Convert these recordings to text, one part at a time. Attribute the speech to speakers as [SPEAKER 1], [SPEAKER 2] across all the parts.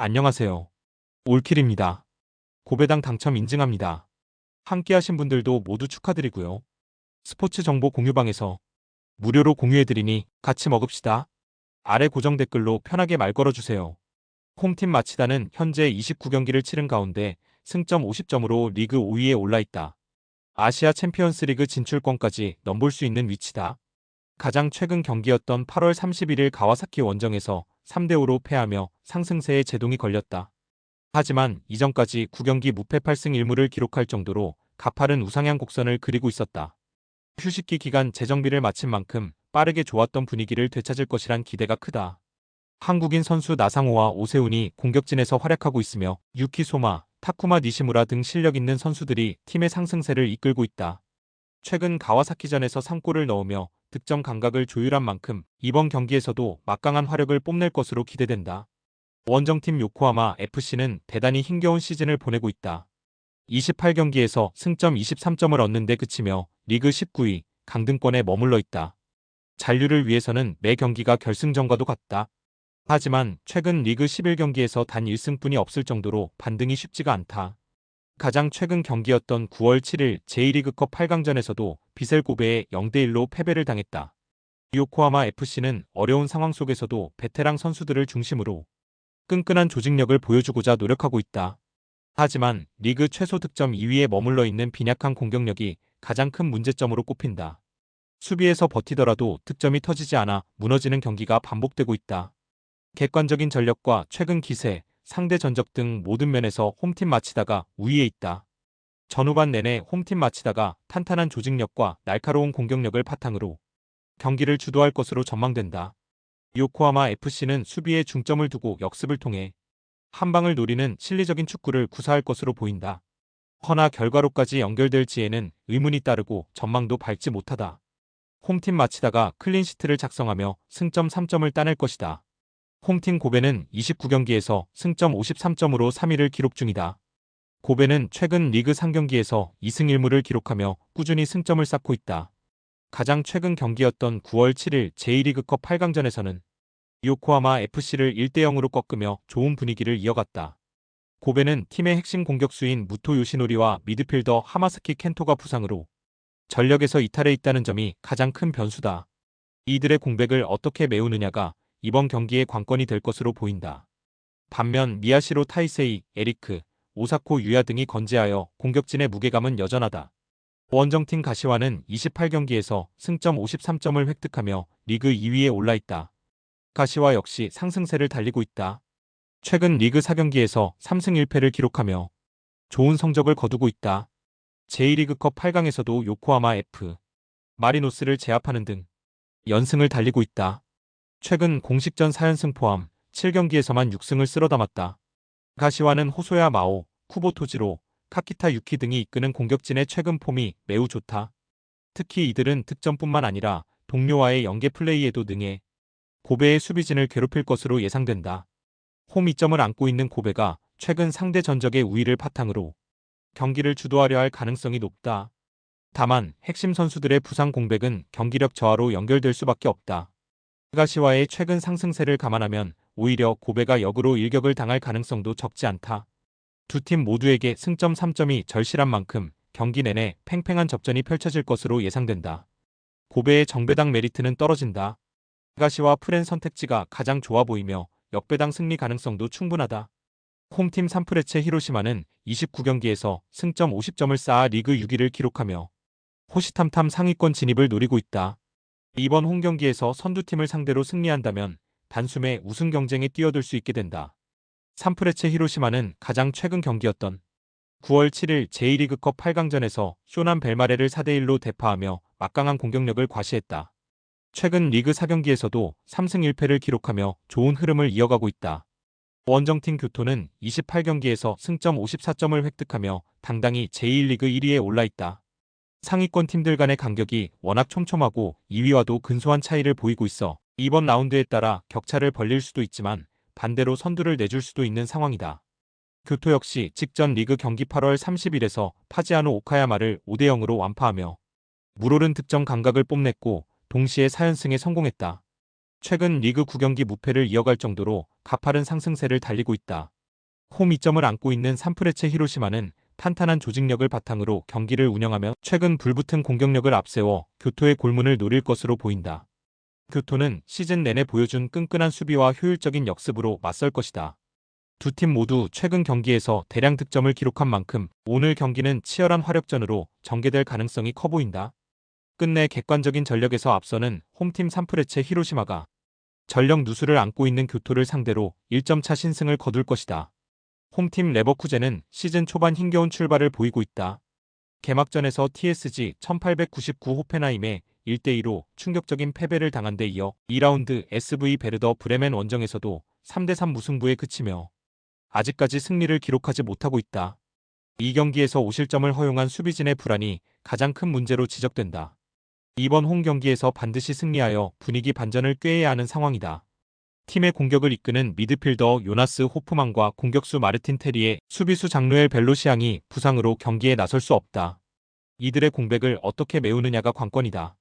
[SPEAKER 1] 안녕하세요. 올킬입니다. 고배당 당첨 인증합니다. 함께 하신 분들도 모두 축하드리고요. 스포츠 정보 공유방에서 무료로 공유해드리니 같이 먹읍시다. 아래 고정 댓글로 편하게 말 걸어주세요. 홈팀 마치다는 현재 29경기를 치른 가운데 승점 50점으로 리그 5위에 올라있다. 아시아 챔피언스리그 진출권까지 넘볼 수 있는 위치다. 가장 최근 경기였던 8월 31일 가와사키 원정에서 3대5로 패하며 상승세에 제동이 걸렸다. 하지만 이전까지 9경기 무패 8승 1무를 기록할 정도로 가파른 우상향 곡선을 그리고 있었다. 휴식기 기간 재정비를 마친 만큼 빠르게 좋았던 분위기를 되찾을 것이란 기대가 크다. 한국인 선수 나상호와 오세훈이 공격진에서 활약하고 있으며 유키 소마, 타쿠마 니시무라 등 실력 있는 선수들이 팀의 상승세를 이끌고 있다. 최근 가와사키전에서 3골을 넣으며 득점 감각을 조율한 만큼 이번 경기에서도 막강한 화력을 뽐낼 것으로 기대된다. 원정팀 요코하마 FC는 대단히 힘겨운 시즌을 보내고 있다. 28경기에서 승점 23점을 얻는 데 그치며 리그 19위, 강등권에 머물러 있다. 잔류를 위해서는 매 경기가 결승전과도 같다. 하지만 최근 리그 11경기에서 단 1승뿐이 없을 정도로 반등이 쉽지가 않다. 가장 최근 경기였던 9월 7일 제1리그컵 8강전에서도 비셀 고베에 0대1로 패배를 당했다. 요코하마 FC는 어려운 상황 속에서도 베테랑 선수들을 중심으로 끈끈한 조직력을 보여주고자 노력하고 있다. 하지만 리그 최소 득점 2위에 머물러 있는 빈약한 공격력이 가장 큰 문제점으로 꼽힌다. 수비에서 버티더라도 득점이 터지지 않아 무너지는 경기가 반복되고 있다. 객관적인 전력과 최근 기세, 상대 전적 등 모든 면에서 홈팀 마치다가 우위에 있다. 전후반 내내 홈팀 마치다가 탄탄한 조직력과 날카로운 공격력을 바탕으로 경기를 주도할 것으로 전망된다. 요코하마 FC는 수비에 중점을 두고 역습을 통해 한 방을 노리는 실리적인 축구를 구사할 것으로 보인다. 허나 결과로까지 연결될지에는 의문이 따르고 전망도 밝지 못하다. 홈팀 마치다가 클린시트를 작성하며 승점 3점을 따낼 것이다. 홈팀 고베는 29경기에서 승점 53점으로 3위를 기록 중이다. 고베는 최근 리그 3경기에서 2승 1무를 기록하며 꾸준히 승점을 쌓고 있다. 가장 최근 경기였던 9월 7일 제1리그컵 8강전에서는 요코하마 FC를 1대0으로 꺾으며 좋은 분위기를 이어갔다. 고베는 팀의 핵심 공격수인 무토 요시노리와 미드필더 하마스키 켄토가 부상으로 전력에서 이탈해 있다는 점이 가장 큰 변수다. 이들의 공백을 어떻게 메우느냐가 이번 경기의 관건이 될 것으로 보인다. 반면 미야시로 타이세이, 에리크, 오사코 유야 등이 건재하여 공격진의 무게감은 여전하다. 원정팀 가시와는 28경기에서 승점 53점을 획득하며 리그 2위에 올라있다. 가시와 역시 상승세를 달리고 있다. 최근 리그 4경기에서 3승 1패를 기록하며 좋은 성적을 거두고 있다. 제1리그컵 8강에서도 요코하마 F, 마리노스를 제압하는 등 연승을 달리고 있다. 최근 공식전 4연승 포함 7경기에서만 6승을 쓸어담았다. 가시와는 호소야 마오, 쿠보토지로, 카키타 유키 등이 이끄는 공격진의 최근 폼이 매우 좋다. 특히 이들은 득점뿐만 아니라 동료와의 연계 플레이에도 능해 고베의 수비진을 괴롭힐 것으로 예상된다. 홈 2점을 안고 있는 고베가 최근 상대 전적의 우위를 바탕으로 경기를 주도하려 할 가능성이 높다. 다만 핵심 선수들의 부상 공백은 경기력 저하로 연결될 수밖에 없다. 가시와의 최근 상승세를 감안하면 오히려 고베가 역으로 일격을 당할 가능성도 적지 않다. 두 팀 모두에게 승점 3점이 절실한 만큼 경기 내내 팽팽한 접전이 펼쳐질 것으로 예상된다. 고베의 정배당 메리트는 떨어진다. 가시와 프렌 선택지가 가장 좋아 보이며 역배당 승리 가능성도 충분하다. 홈팀 산프레체 히로시마는 29경기에서 승점 50점을 쌓아 리그 6위를 기록하며 호시탐탐 상위권 진입을 노리고 있다. 이번 홈경기에서 선두팀을 상대로 승리한다면 단숨에 우승 경쟁에 뛰어들 수 있게 된다. 산프레체 히로시마는 가장 최근 경기였던 9월 7일 제1리그컵 8강전에서 쇼난 벨마레를 4대1로 대파하며 막강한 공격력을 과시했다. 최근 리그 4경기에서도 3승 1패를 기록하며 좋은 흐름을 이어가고 있다. 원정팀 교토는 28경기에서 승점 54점을 획득하며 당당히 제1리그 1위에 올라있다. 상위권 팀들 간의 간격이 워낙 촘촘하고 2위와도 근소한 차이를 보이고 있어 이번 라운드에 따라 격차를 벌릴 수도 있지만 반대로 선두를 내줄 수도 있는 상황이다. 교토 역시 직전 리그 경기 8월 30일에서 파지아노 오카야마를 5대0으로 완파하며 물오른 득점 감각을 뽐냈고 동시에 4연승에 성공했다. 최근 리그 9경기 무패를 이어갈 정도로 가파른 상승세를 달리고 있다. 홈 2점을 안고 있는 산프레체 히로시마는 탄탄한 조직력을 바탕으로 경기를 운영하며 최근 불붙은 공격력을 앞세워 교토의 골문을 노릴 것으로 보인다. 교토는 시즌 내내 보여준 끈끈한 수비와 효율적인 역습으로 맞설 것이다. 두 팀 모두 최근 경기에서 대량 득점을 기록한 만큼 오늘 경기는 치열한 화력전으로 전개될 가능성이 커 보인다. 끝내 객관적인 전력에서 앞서는 홈팀 산프레체 히로시마가 전력 누수를 안고 있는 교토를 상대로 1점차 신승을 거둘 것이다. 홈팀 레버쿠젠은 시즌 초반 힘겨운 출발을 보이고 있다. 개막전에서 TSG 1899 호펜하임에 1대2로 충격적인 패배를 당한 데 이어 2라운드 SV 베르더 브레멘 원정에서도 3대3 무승부에 그치며 아직까지 승리를 기록하지 못하고 있다. 이 경기에서 5실점을 허용한 수비진의 불안이 가장 큰 문제로 지적된다. 이번 홈 경기에서 반드시 승리하여 분위기 반전을 꾀해야 하는 상황이다. 팀의 공격을 이끄는 미드필더 요나스 호프만과 공격수 마르틴 테리의 수비수 장루엘 벨로시앙이 부상으로 경기에 나설 수 없다. 이들의 공백을 어떻게 메우느냐가 관건이다.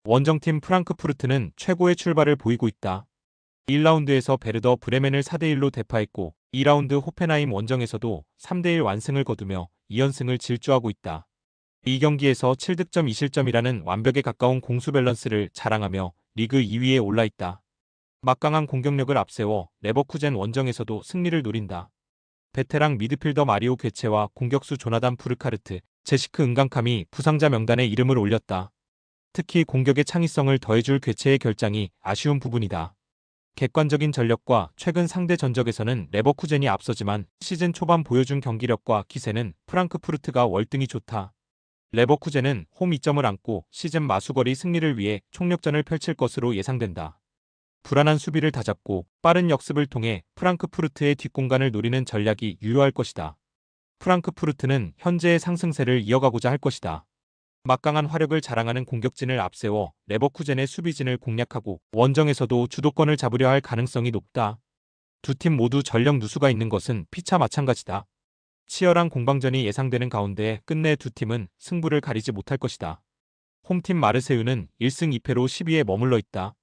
[SPEAKER 1] 원정팀 프랑크푸르트는 최고의 출발을 보이고 있다. 1라운드에서 베르더 브레멘을 4대1로 대파했고 2라운드 호펜하임 원정에서도 3대1 완승을 거두며 2연승을 질주하고 있다. 이 경기에서 7득점 2실점이라는 완벽에 가까운 공수 밸런스를 자랑하며 리그 2위에 올라있다. 막강한 공격력을 앞세워 레버쿠젠 원정에서도 승리를 노린다. 베테랑 미드필더 마리오 괴체와 공격수 조나단 푸르카르트, 제시크 은강캄이 부상자 명단에 이름을 올렸다. 특히 공격의 창의성을 더해줄 괴체의 결장이 아쉬운 부분이다. 객관적인 전력과 최근 상대 전적에서는 레버쿠젠이 앞서지만 시즌 초반 보여준 경기력과 기세는 프랑크푸르트가 월등히 좋다. 레버쿠젠은 홈 2점을 안고 시즌 마수거리 승리를 위해 총력전을 펼칠 것으로 예상된다. 불안한 수비를 다잡고 빠른 역습을 통해 프랑크푸르트의 뒷공간을 노리는 전략이 유효할 것이다. 프랑크푸르트는 현재의 상승세를 이어가고자 할 것이다. 막강한 화력을 자랑하는 공격진을 앞세워 레버쿠젠의 수비진을 공략하고 원정에서도 주도권을 잡으려 할 가능성이 높다. 두 팀 모두 전력 누수가 있는 것은 피차 마찬가지다. 치열한 공방전이 예상되는 가운데 끝내 두 팀은 승부를 가리지 못할 것이다. 홈팀 마르세유는 1승 2패로 10위에 머물러 있다.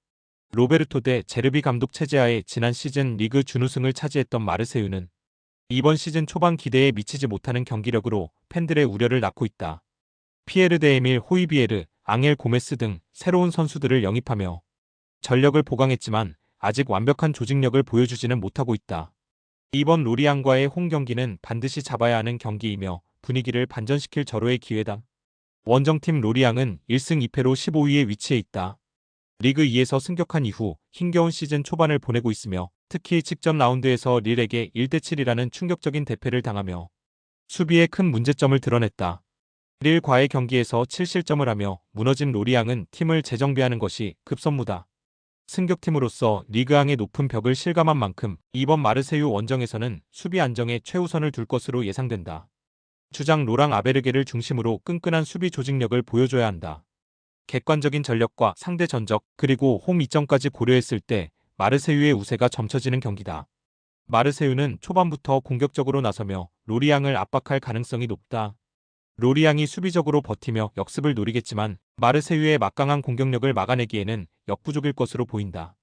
[SPEAKER 1] 로베르토 데 제르비 감독 체제하에 지난 시즌 리그 준우승을 차지했던 마르세유는 이번 시즌 초반 기대에 미치지 못하는 경기력으로 팬들의 우려를 낳고 있다. 피에르 데 에밀 호이비에르, 앙헬 고메스 등 새로운 선수들을 영입하며 전력을 보강했지만 아직 완벽한 조직력을 보여주지는 못하고 있다. 이번 로리앙과의 홈 경기는 반드시 잡아야 하는 경기이며 분위기를 반전시킬 절호의 기회다. 원정팀 로리앙은 1승 2패로 15위에 위치해 있다. 리그 2에서 승격한 이후 힘겨운 시즌 초반을 보내고 있으며 특히 직전 라운드에서 릴에게 1대7이라는 충격적인 대패를 당하며 수비에 큰 문제점을 드러냈다. 릴과의 경기에서 7실점을 하며 무너진 로리앙은 팀을 재정비하는 것이 급선무다. 승격팀으로서 리그앙의 높은 벽을 실감한 만큼 이번 마르세유 원정에서는 수비 안정에 최우선을 둘 것으로 예상된다. 주장 로랑 아베르게를 중심으로 끈끈한 수비 조직력을 보여줘야 한다. 객관적인 전력과 상대 전적 그리고 홈 2점까지 고려했을 때 마르세유의 우세가 점쳐지는 경기다. 마르세유는 초반부터 공격적으로 나서며 로리앙을 압박할 가능성이 높다. 로리앙이 수비적으로 버티며 역습을 노리겠지만 마르세유의 막강한 공격력을 막아내기에는 역부족일 것으로 보인다.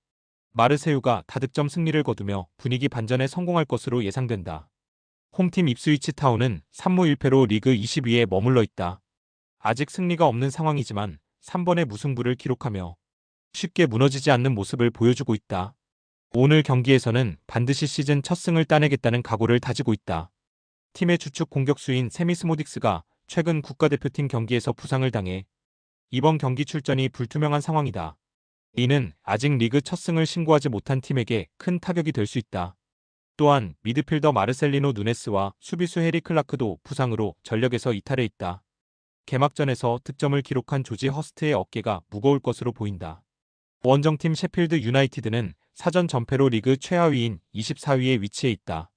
[SPEAKER 1] 마르세유가 다득점 승리를 거두며 분위기 반전에 성공할 것으로 예상된다. 홈팀 입스위치 타운은 3무 1패로 리그 20위에 머물러 있다. 아직 승리가 없는 상황이지만 3번의 무승부를 기록하며 쉽게 무너지지 않는 모습을 보여주고 있다. 오늘 경기에서는 반드시 시즌 첫 승을 따내겠다는 각오를 다지고 있다. 팀의 주축 공격수인 세미스모딕스가 최근 국가대표팀 경기에서 부상을 당해 이번 경기 출전이 불투명한 상황이다. 이는 아직 리그 첫 승을 신고하지 못한 팀에게 큰 타격이 될 수 있다. 또한 미드필더 마르셀리노 누네스와 수비수 해리 클라크도 부상으로 전력에서 이탈해 있다. 개막전에서 득점을 기록한 조지 허스트의 어깨가 무거울 것으로 보인다. 원정팀 셰필드 유나이티드는 사전 전패로 리그 최하위인 24위에 위치해 있다.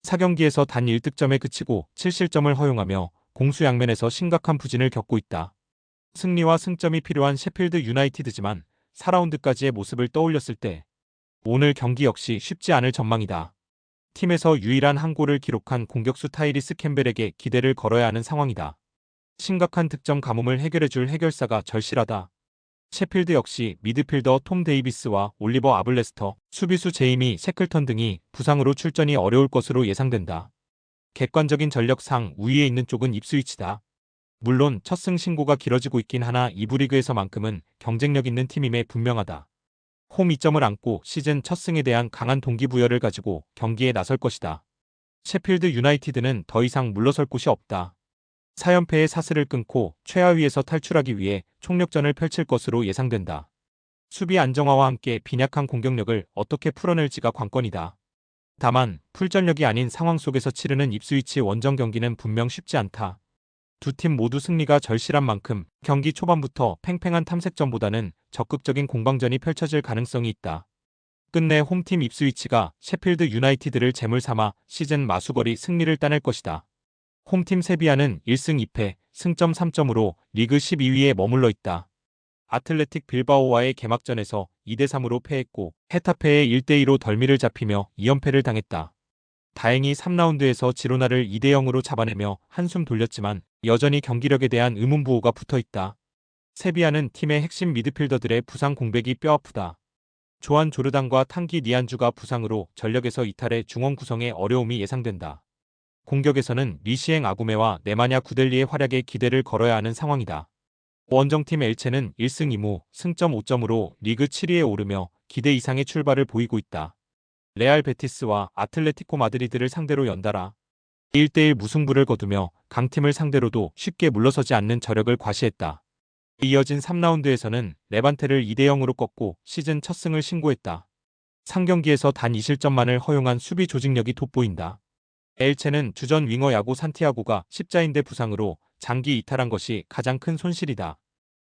[SPEAKER 1] 4경기에서 단 1득점에 그치고 7실점을 허용하며 공수양면에서 심각한 부진을 겪고 있다. 승리와 승점이 필요한 셰필드 유나이티드지만 4라운드까지의 모습을 떠올렸을 때 오늘 경기 역시 쉽지 않을 전망이다. 팀에서 유일한 한 골을 기록한 공격수 타이리스 캠벨에게 기대를 걸어야 하는 상황이다. 심각한 득점 가뭄을 해결해줄 해결사가 절실하다. 셰필드 역시 미드필더 톰 데이비스와 올리버 아블레스터, 수비수 제이미 셰클턴 등이 부상으로 출전이 어려울 것으로 예상된다. 객관적인 전력상 우위에 있는 쪽은 입스위치다. 물론 첫 승 신고가 길어지고 있긴 하나 2부 리그에서만큼은 경쟁력 있는 팀임에 분명하다. 홈 이점을 안고 시즌 첫 승에 대한 강한 동기부여를 가지고 경기에 나설 것이다. 셰필드 유나이티드는 더 이상 물러설 곳이 없다. 4연패의 사슬을 끊고 최하위에서 탈출하기 위해 총력전을 펼칠 것으로 예상된다. 수비 안정화와 함께 빈약한 공격력을 어떻게 풀어낼지가 관건이다. 다만 풀전력이 아닌 상황 속에서 치르는 입스위치 원정 경기는 분명 쉽지 않다. 두 팀 모두 승리가 절실한 만큼 경기 초반부터 팽팽한 탐색전보다는 적극적인 공방전이 펼쳐질 가능성이 있다. 끝내 홈팀 입스위치가 셰필드 유나이티드를 제물 삼아 시즌 마수거리 승리를 따낼 것이다. 홈팀 세비야는 1승 2패, 승점 3점으로 리그 12위에 머물러 있다. 아틀레틱 빌바오와의 개막전에서 2대3으로 패했고 헤타페에 1대2로 덜미를 잡히며 2연패를 당했다. 다행히 3라운드에서 지로나를 2대0으로 잡아내며 한숨 돌렸지만 여전히 경기력에 대한 의문부호가 붙어있다. 세비야는 팀의 핵심 미드필더들의 부상 공백이 뼈아프다. 조한 조르단과 탕기 니안주가 부상으로 전력에서 이탈해 중원 구성에 어려움이 예상된다. 공격에서는 리시엥 아구메와 네마냐 구델리의 활약에 기대를 걸어야 하는 상황이다. 원정팀 엘체는 1승 2무, 승점 5점으로 리그 7위에 오르며 기대 이상의 출발을 보이고 있다. 레알 베티스와 아틀레티코 마드리드를 상대로 연달아 1대1 무승부를 거두며 강팀을 상대로도 쉽게 물러서지 않는 저력을 과시했다. 이어진 3라운드에서는 레반테를 2대0으로 꺾고 시즌 첫 승을 신고했다. 상경기에서 단 2실점만을 허용한 수비 조직력이 돋보인다. 엘체는 주전 윙어 야고 산티아고가 십자인대 부상으로 장기 이탈한 것이 가장 큰 손실이다.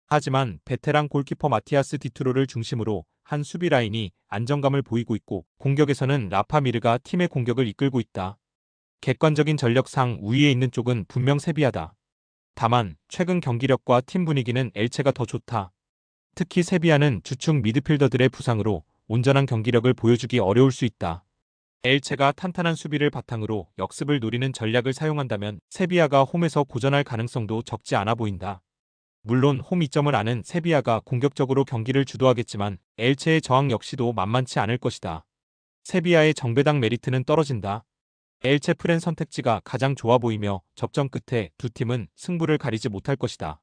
[SPEAKER 1] 하지만 베테랑 골키퍼 마티아스 디투로를 중심으로 한 수비 라인이 안정감을 보이고 있고 공격에서는 라파 미르가 팀의 공격을 이끌고 있다. 객관적인 전력상 우위에 있는 쪽은 분명 세비야다. 다만 최근 경기력과 팀 분위기는 엘체가 더 좋다. 특히 세비야는 주축 미드필더들의 부상으로 온전한 경기력을 보여주기 어려울 수 있다. 엘체가 탄탄한 수비를 바탕으로 역습을 노리는 전략을 사용한다면 세비야가 홈에서 고전할 가능성도 적지 않아 보인다. 물론 홈 이점을 아는 세비야가 공격적으로 경기를 주도하겠지만 엘체의 저항 역시도 만만치 않을 것이다. 세비야의 정배당 메리트는 떨어진다. 엘체 프렌 선택지가 가장 좋아 보이며 접전 끝에 두 팀은 승부를 가리지 못할 것이다.